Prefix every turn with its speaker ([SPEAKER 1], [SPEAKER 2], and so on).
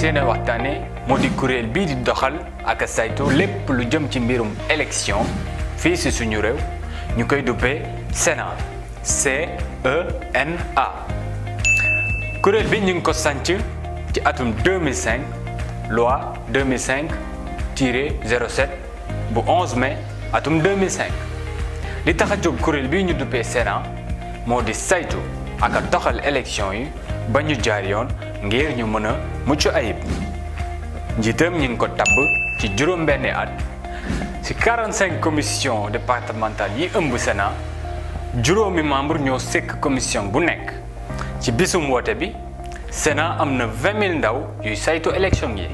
[SPEAKER 1] fas yéene waxtaane moo di kuréel bii di doxal ak saytu lépp lu jëm ci mbirum élection fii si suñu réew ñu koy duppee Sénat CENA. kuréel bi ñu ngi ko sanc ci atum 2005 loi 2005-07 bu 11 mai atum 2005 li tax a jóg kuréel bii ñu duppee Sénat moo di saytu ak a doxal élection yi ba ñu jaar yoon ngir ñu mën a mucc ayib. njiitam ñu ngi ko tabb ci juróom-benni at ci 45 commission départementale yi ëmb Sénat juróomi membre ñoo sekk commission bu nekk. ci bisum woote bi Sénat am na 20 000 ndaw yuy saytu élection yi.